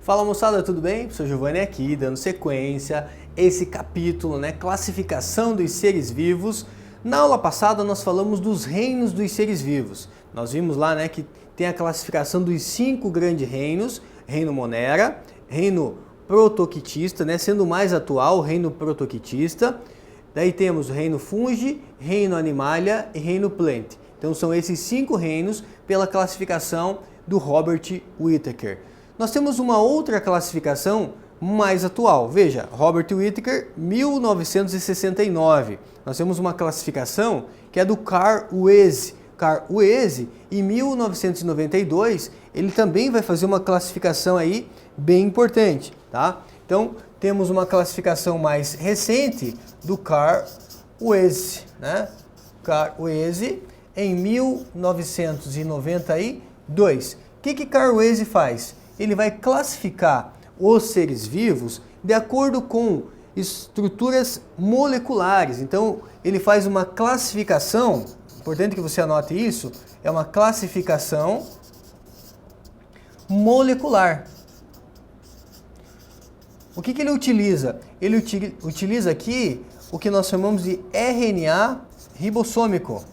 Fala moçada, tudo bem? Sou Giovanni aqui, dando sequência a esse capítulo, classificação dos seres vivos. Na aula passada nós falamos dos reinos dos seres vivos. Nós vimos lá, que tem a classificação dos 5 grandes reinos: reino Monera, reino Protoctista, sendo o mais atual, o reino Protoctista. Daí temos o reino Fungi, reino Animalia e reino Plant. Então são esses 5 reinos pela classificação do Robert Whittaker. Nós temos uma outra classificação mais atual. Veja, Robert Whittaker, 1969. Nós temos uma classificação que é do Carl Weise. Carl Weise, em 1992, ele também vai fazer uma classificação aí bem importante, tá? Então, temos uma classificação mais recente do Carl Weise, Carl Weise, em 1992. O que Carl Weise faz? Ele vai classificar os seres vivos de acordo com estruturas moleculares. Então, ele faz uma classificação, importante que você anote isso, é uma classificação molecular. O que ele utiliza? Ele utiliza aqui o que nós chamamos de RNA ribossômico.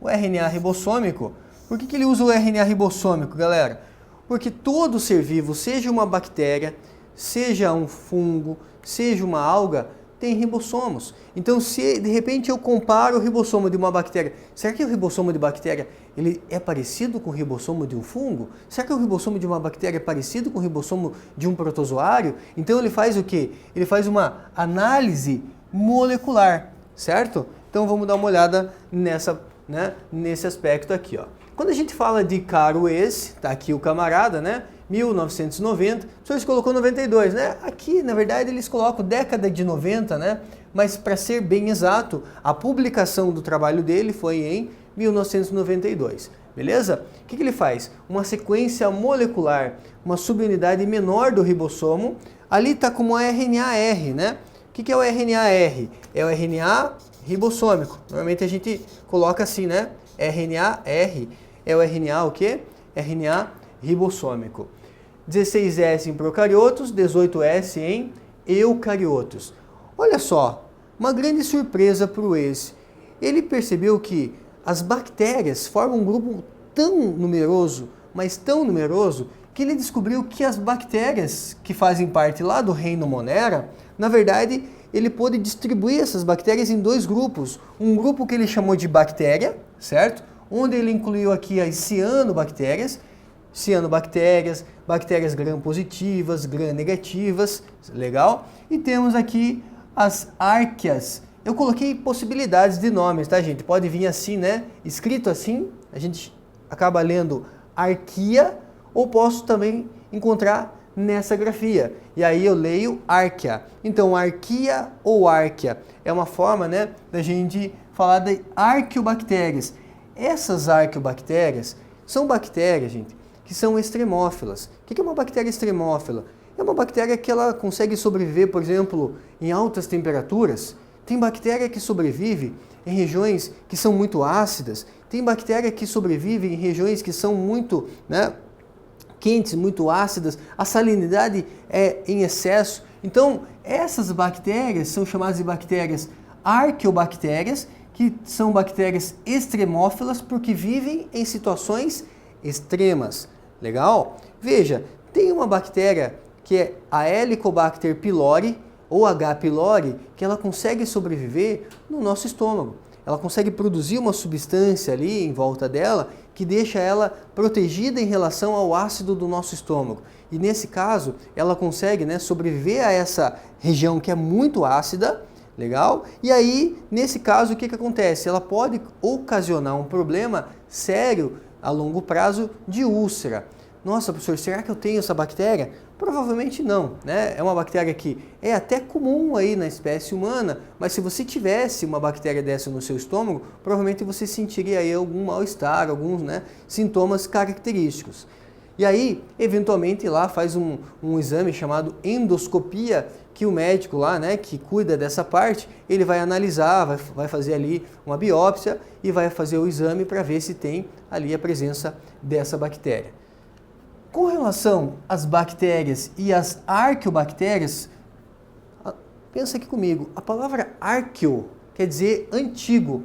O RNA ribossômico. Por que ele usa o RNA ribossômico, galera? Porque todo ser vivo, seja uma bactéria, seja um fungo, seja uma alga, tem ribossomos. Então, se de repente eu comparo o ribossomo de uma bactéria, será que o ribossomo de bactéria ele é parecido com o ribossomo de um fungo? Será que o ribossomo de uma bactéria é parecido com o ribossomo de um protozoário? Então ele faz o quê? Ele faz uma análise molecular, certo? Então vamos dar uma olhada nesse aspecto aqui, ó. Quando a gente fala de Carl Weise, tá aqui o camarada, 1990, o senhor colocou 92, Aqui, na verdade, eles colocam década de 90, Mas, para ser bem exato, a publicação do trabalho dele foi em 1992, beleza? O que ele faz? Uma sequência molecular, uma subunidade menor do ribossomo, ali está como RNA-R, O que é o RNA-R? É o RNA ribossômico. Normalmente a gente coloca assim, RNA-R é o RNA o quê? RNA ribossômico. 16S em procariotos, 18S em eucariotos. Olha só, uma grande surpresa para o Weise. Ele percebeu que as bactérias formam um grupo tão numeroso, mas tão numeroso, que ele descobriu que as bactérias que fazem parte lá do reino Monera, na verdade, ele pôde distribuir essas bactérias em 2 grupos. Um grupo que ele chamou de bactéria, certo? Onde ele incluiu aqui as cianobactérias, bactérias gram-positivas, gram-negativas, legal? E temos aqui as árqueas. Eu coloquei possibilidades de nomes, tá, gente? Pode vir assim, escrito assim, a gente acaba lendo arquia, ou posso também encontrar nessa grafia. E aí eu leio árquea. Então, arquia ou árquea é uma forma, da gente falar de arqueobactérias. Essas arqueobactérias são bactérias, gente, que são extremófilas. O que é uma bactéria extremófila? É uma bactéria que ela consegue sobreviver, por exemplo, em altas temperaturas. Tem bactéria que sobrevive em regiões que são muito ácidas. Tem bactéria que sobrevive em regiões que são muito quentes, muito ácidas. A salinidade é em excesso. Então, essas bactérias são chamadas de bactérias arqueobactérias, que são bactérias extremófilas porque vivem em situações extremas. Legal? Veja, tem uma bactéria que é a Helicobacter pylori ou H. pylori, que ela consegue sobreviver no nosso estômago. Ela consegue produzir uma substância ali em volta dela que deixa ela protegida em relação ao ácido do nosso estômago. E nesse caso, ela consegue sobreviver a essa região que é muito ácida. Legal? E aí, nesse caso, o que acontece? Ela pode ocasionar um problema sério a longo prazo de úlcera. Nossa, professor, será que eu tenho essa bactéria? Provavelmente não, É uma bactéria que é até comum aí na espécie humana, mas se você tivesse uma bactéria dessa no seu estômago, provavelmente você sentiria aí algum mal-estar, alguns sintomas característicos. E aí, eventualmente, lá faz um exame chamado endoscopia, que o médico lá, que cuida dessa parte, ele vai analisar, vai fazer ali uma biópsia e vai fazer o exame para ver se tem ali a presença dessa bactéria. Com relação às bactérias e às arqueobactérias, pensa aqui comigo, a palavra arqueo quer dizer antigo.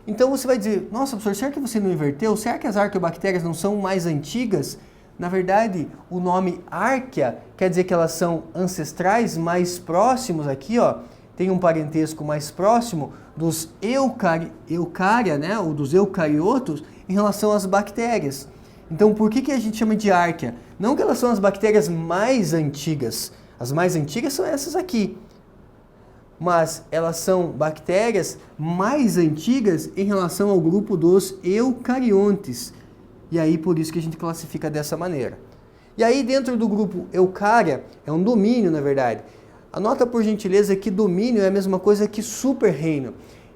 Então você vai dizer, nossa professor, será que você não inverteu? Será que as arqueobactérias não são mais antigas? Na verdade, o nome arquea quer dizer que elas são ancestrais mais próximos aqui, ó, tem um parentesco mais próximo dos eucária, né, ou dos eucariotos em relação às bactérias. Então, por que a gente chama de arquea? Não que elas são as bactérias mais antigas. As mais antigas são essas aqui. Mas elas são bactérias mais antigas em relação ao grupo dos eucariontes. E aí, por isso que a gente classifica dessa maneira. E aí, dentro do grupo eucária, é um domínio, na verdade. Anota, por gentileza, que domínio é a mesma coisa que super-reino.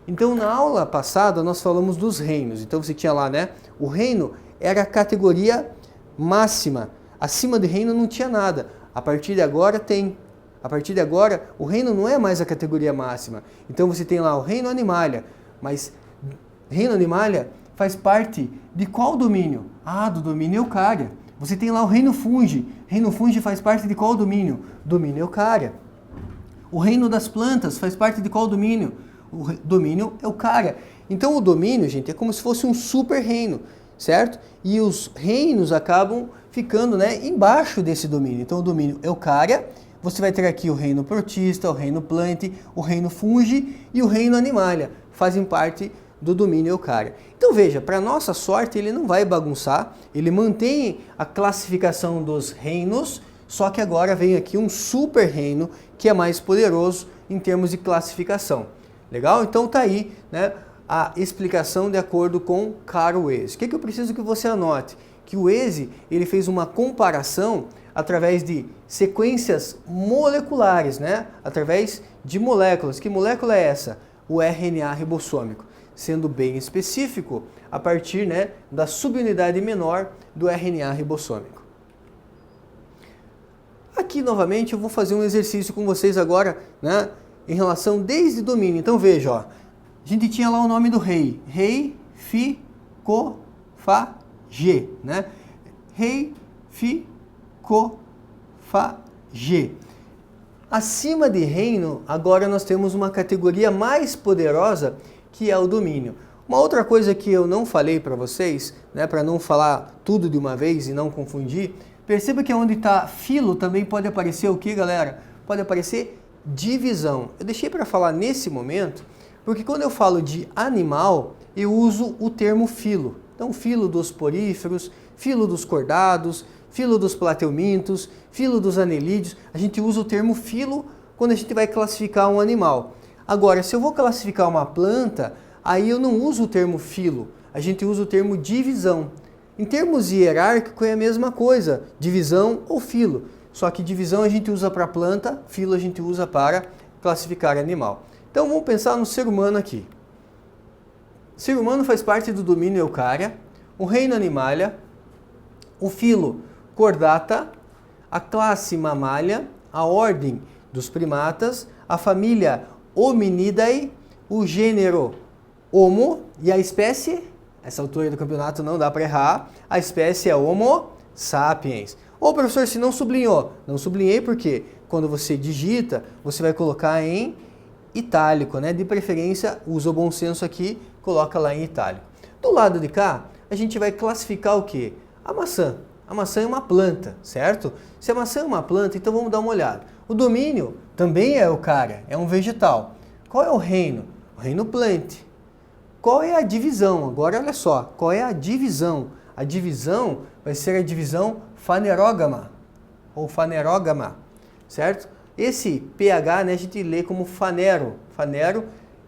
Então, na aula passada, nós falamos dos reinos. Então, você tinha lá, né? O reino era a categoria máxima. Acima de reino não tinha nada. A partir de agora tem. A partir de agora, o reino não é mais a categoria máxima. Então você tem lá o reino animalia. Mas reino animalia faz parte de qual domínio? Ah, do domínio eucária. Você tem lá o reino fungi. Reino fungi faz parte de qual domínio? Domínio eucária. O reino das plantas faz parte de qual domínio? O domínio eucária. Então o domínio, gente, é como se fosse um super reino, certo? E os reinos acabam ficando, né, embaixo desse domínio. Então o domínio eucária, você vai ter aqui o reino protista, o reino plante, o reino fungi e o reino animalia. Fazem parte do domínio eucária. Então veja, para nossa sorte ele não vai bagunçar, ele mantém a classificação dos reinos, só que agora vem aqui um super reino que é mais poderoso em termos de classificação. Legal? Então tá aí, né, a explicação de acordo com Carl Weise. O que eu preciso que você anote? Que o Weise ele fez uma comparação através de sequências moleculares, né? Através de moléculas. Que molécula é essa? O RNA ribossômico. Sendo bem específico, a partir, né, da subunidade menor do RNA ribossômico. Aqui, novamente, eu vou fazer um exercício com vocês agora, né, em relação desde domínio. Então, veja, ó, a gente tinha lá o nome do rei. Rei, fi, co, fa, ge, né? Rei, fi, co, fa, ge. Acima de reino, agora nós temos uma categoria mais poderosa, que é o domínio. Uma outra coisa que eu não falei para vocês, né, para não falar tudo de uma vez e não confundir, perceba que onde está filo também pode aparecer o que, galera? Pode aparecer divisão. Eu deixei para falar nesse momento, porque quando eu falo de animal, eu uso o termo filo. Então, filo dos poríferos, filo dos cordados, filo dos plateumintos, filo dos anelídeos. A gente usa o termo filo quando a gente vai classificar um animal. Agora, se eu vou classificar uma planta, aí eu não uso o termo filo, a gente usa o termo divisão. Em termos hierárquicos é a mesma coisa, divisão ou filo. Só que divisão a gente usa para planta, filo a gente usa para classificar animal. Então vamos pensar no ser humano aqui. O ser humano faz parte do domínio eucária, o reino animalia, o filo Chordata, a classe Mammalia, a ordem dos primatas, a família Hominidae, o gênero Homo e a espécie, essa altura do campeonato não dá para errar, a espécie é Homo sapiens. Ô professor, se não sublinhou? Não sublinhei porque quando você digita, você vai colocar em itálico, né? De preferência, usa o bom senso aqui, coloca lá em itálico. Do lado de cá, a gente vai classificar o quê? A maçã. A maçã é uma planta, certo? Se a maçã é uma planta, então vamos dar uma olhada. O domínio também é eucária, é um vegetal. Qual é o reino? O reino plante. Qual é a divisão? Agora olha só, qual é a divisão? A divisão vai ser a divisão fanerógama, ou fanerógama, certo? Esse pH, né, a gente lê como fanero,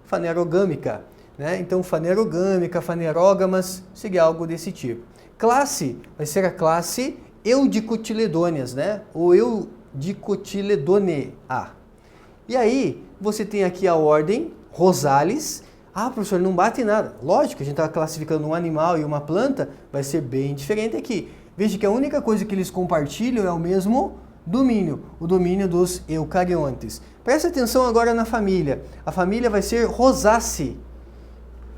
fanerogâmica, né? Então fanerogâmica, fanerógamas, seria algo desse tipo. Classe vai ser a classe Eudicotyledôneas, né? Ou Eudicotyledonea. E aí, você tem aqui a ordem Rosales. Ah, professor, não bate em nada. Lógico, a gente está classificando um animal e uma planta, vai ser bem diferente aqui. Veja que a única coisa que eles compartilham é o mesmo domínio, o domínio dos eucariontes. Presta atenção agora na família. A família vai ser Rosaceae.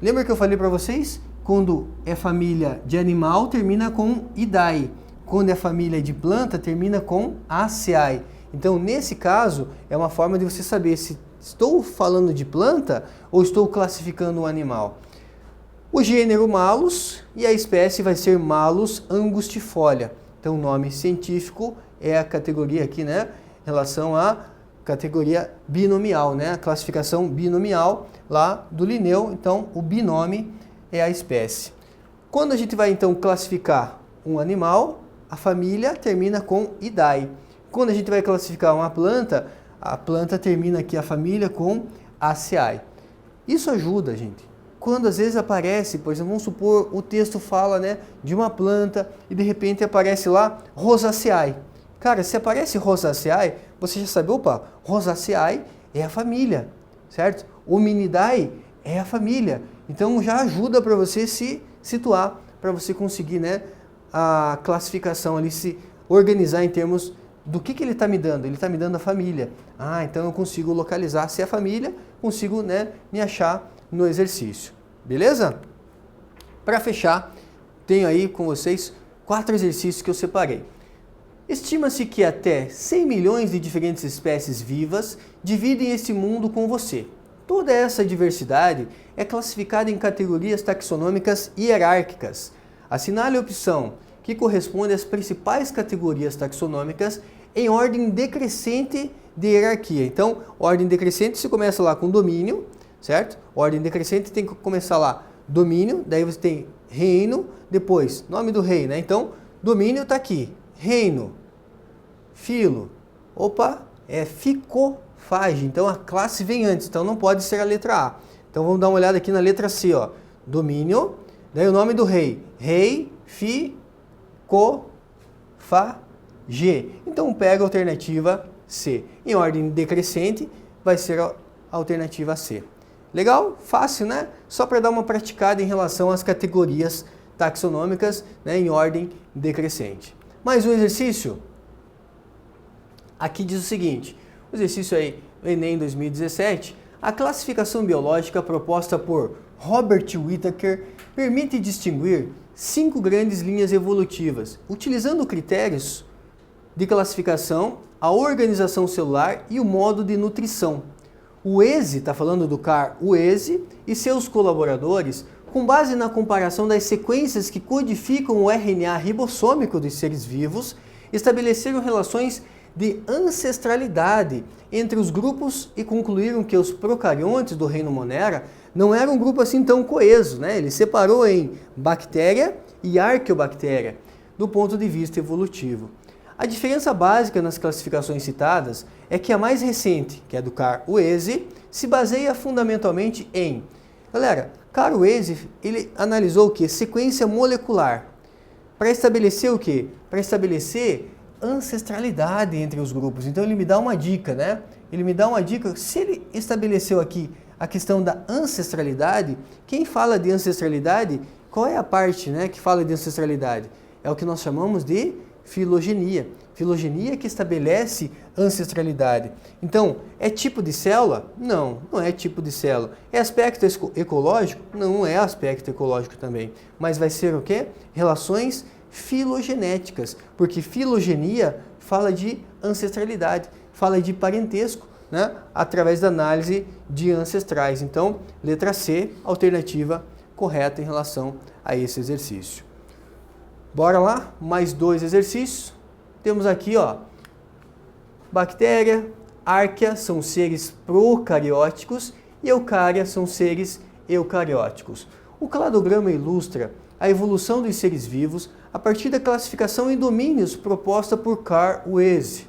Lembra que eu falei para vocês? Quando é família de animal, termina com idae. Quando é família de planta, termina com Aceae. Então, nesse caso, é uma forma de você saber se estou falando de planta ou estou classificando um animal. O gênero Malus e a espécie vai ser Malus angustifolia. Então, o nome científico é a categoria aqui, né? Em relação à categoria binomial, né? A classificação binomial lá do Linneu. Então, o binome é a espécie. Quando a gente vai, então, classificar um animal, a família termina com Idae. Quando a gente vai classificar uma planta, a planta termina aqui a família com Aceae. Isso ajuda, gente. Quando às vezes aparece, por exemplo, vamos supor, o texto fala, né, de uma planta e de repente aparece lá Rosaceae. Cara, se aparece Rosaceae, você já sabe, opa, Rosaceae é a família, certo? Hominidae é a família. Então já ajuda para você se situar, para você conseguir, né, a classificação ali, se organizar em termos do que ele está me dando. Ele está me dando a família. Ah, então eu consigo localizar se é a família, consigo, né, me achar no exercício. Beleza? Para fechar, tenho aí com vocês 4 exercícios que eu separei. Estima-se que até 100 milhões de diferentes espécies vivas dividem esse mundo com você. Toda essa diversidade é classificada em categorias taxonômicas hierárquicas. Assinale a opção que corresponde às principais categorias taxonômicas em ordem decrescente de hierarquia. Então, ordem decrescente se começa lá com domínio, certo? Ordem decrescente tem que começar lá domínio, daí você tem reino, depois nome do rei, né? Então, domínio está aqui, reino, filo, opa, é ficofage, então a classe vem antes, então não pode ser a letra A. Então vamos dar uma olhada aqui na letra C, ó, domínio, daí o nome do rei, rei, ficofage. Então pega a alternativa C. Em ordem decrescente vai ser a alternativa C. Legal? Fácil, né? Só para dar uma praticada em relação às categorias taxonômicas, né, em ordem decrescente. Mais um exercício? Aqui diz o seguinte, o exercício aí do Enem 2017, a classificação biológica proposta por Robert Whittaker permite distinguir 5 grandes linhas evolutivas, utilizando critérios de classificação, a organização celular e o modo de nutrição. O ESE, está falando do Carl Oese, e seus colaboradores, com base na comparação das sequências que codificam o RNA ribossômico dos seres vivos, estabeleceram relações de ancestralidade entre os grupos e concluíram que os procariontes do reino Monera não eram um grupo assim tão coeso, né? Ele separou em bactéria e arqueobactéria, do ponto de vista evolutivo. A diferença básica nas classificações citadas é que a mais recente, que é do Carl Oese, se baseia fundamentalmente em... Galera, Carl Oese, ele analisou o que? Sequência molecular. Para estabelecer o quê? Para estabelecer ancestralidade entre os grupos. Então ele me dá uma dica, né? Ele me dá uma dica, se ele estabeleceu aqui a questão da ancestralidade, quem fala de ancestralidade, qual é a parte, né, que fala de ancestralidade? É o que nós chamamos de filogenia. Filogenia que estabelece ancestralidade. Então, é tipo de célula? Não, não é tipo de célula. É aspecto ecológico? Não é aspecto ecológico também. Mas vai ser o quê? Relações filogenéticas, porque filogenia fala de ancestralidade, fala de parentesco, né, através da análise de ancestrais. Então, letra C, alternativa correta em relação a esse exercício. Bora lá, mais 2 exercícios. Temos aqui, ó, bactéria, árquea são seres procarióticos e eucária são seres eucarióticos. O cladograma ilustra a evolução dos seres vivos a partir da classificação em domínios proposta por Carl Oese.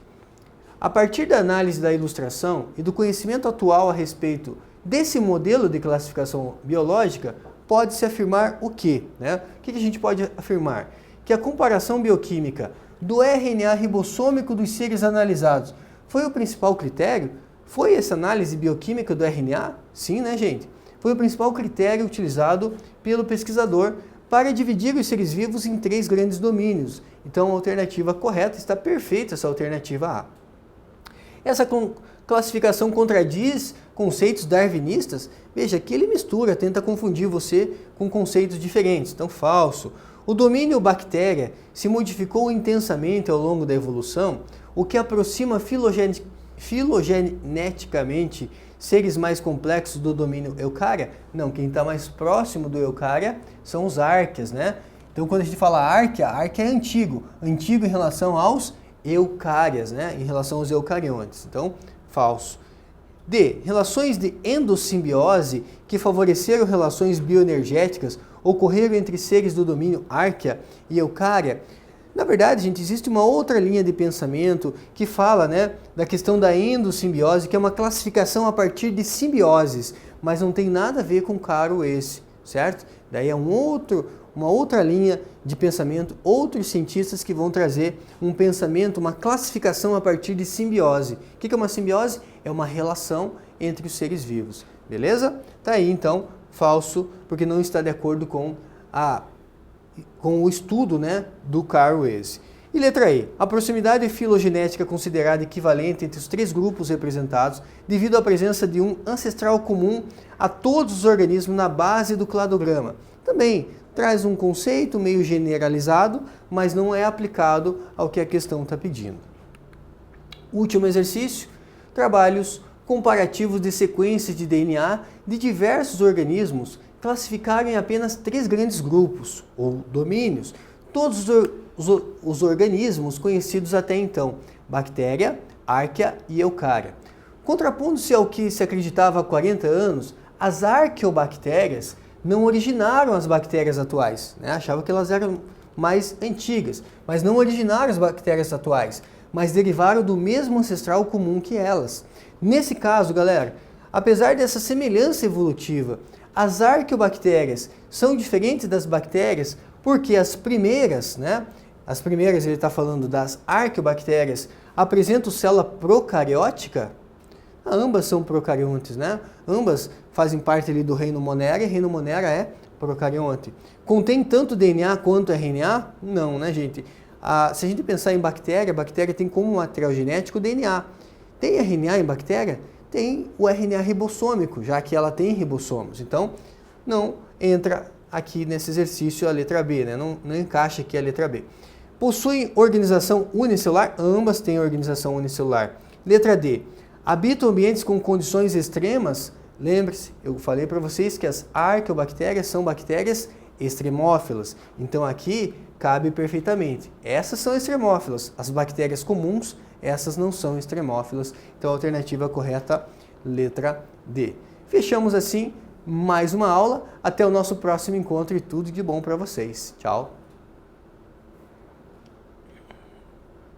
A partir da análise da ilustração e do conhecimento atual a respeito desse modelo de classificação biológica, pode-se afirmar o quê? Né? O que a gente pode afirmar? Que a comparação bioquímica do RNA ribossômico dos seres analisados foi o principal critério? Foi essa análise bioquímica do RNA? Sim, né, gente? Foi o principal critério utilizado pelo pesquisador para dividir os seres vivos em 3 grandes domínios. Então, a alternativa correta está perfeita, essa alternativa A. Essa classificação contradiz conceitos darwinistas? Veja, que ele mistura, tenta confundir você com conceitos diferentes. Então, falso. O domínio bactéria se modificou intensamente ao longo da evolução, o que aproxima filogeneticamente seres mais complexos do domínio Eukarya? Não, quem está mais próximo do Eukarya são os árqueas, né? Então, quando a gente fala árquea é antigo em relação aos eucárias, né? Em relação aos eucariontes. Então, falso. D. Relações de endossimbiose que favoreceram relações bioenergéticas ocorreram entre seres do domínio árquea e eucária. Na verdade, gente, existe uma outra linha de pensamento que fala, né, da questão da endossimbiose, que é uma classificação a partir de simbioses, mas não tem nada a ver com caro esse, certo? Daí é uma outra linha de pensamento, outros cientistas que vão trazer um pensamento, uma classificação a partir de simbiose. O que é uma simbiose? É uma relação entre os seres vivos, beleza? Tá aí então, falso, porque não está de acordo com o estudo, né, do Carl Weise. E letra E. A proximidade filogenética considerada equivalente entre os três grupos representados devido à presença de um ancestral comum a todos os organismos na base do cladograma. Também traz um conceito meio generalizado, mas não é aplicado ao que a questão está pedindo. Último exercício, trabalhos comparativos de sequências de DNA de diversos organismos classificaram em apenas 3 grandes grupos, ou domínios, todos os organismos conhecidos até então, bactéria, árquea e eucária. Contrapondo-se ao que se acreditava há 40 anos, as arqueobactérias não originaram as bactérias atuais, né? Achavam que elas eram mais antigas, mas não originaram as bactérias atuais, mas derivaram do mesmo ancestral comum que elas. Nesse caso, galera, apesar dessa semelhança evolutiva, as arqueobactérias são diferentes das bactérias porque as primeiras, né? As primeiras, ele está falando das arqueobactérias, apresentam célula procariótica. Ambas são procariontes, né? Ambas fazem parte ali do reino Monera, e reino Monera é procarionte. Contém tanto DNA quanto RNA? Não, né, gente? Se a gente pensar em bactéria, a bactéria tem como material genético o DNA. Tem RNA em bactéria? Tem o RNA ribossômico, já que ela tem ribossomos. Então, não entra aqui nesse exercício a letra B, né? Não encaixa aqui a letra B. Possuem organização unicelular? Ambas têm organização unicelular. Letra D. Habitam ambientes com condições extremas? Lembre-se, eu falei para vocês que as arqueobactérias são bactérias extremófilas. Então aqui cabe perfeitamente. Essas são extremófilas. As bactérias comuns, essas não são extremófilas. Então a alternativa correta, letra D. Fechamos assim mais uma aula. Até o nosso próximo encontro e tudo de bom para vocês. Tchau!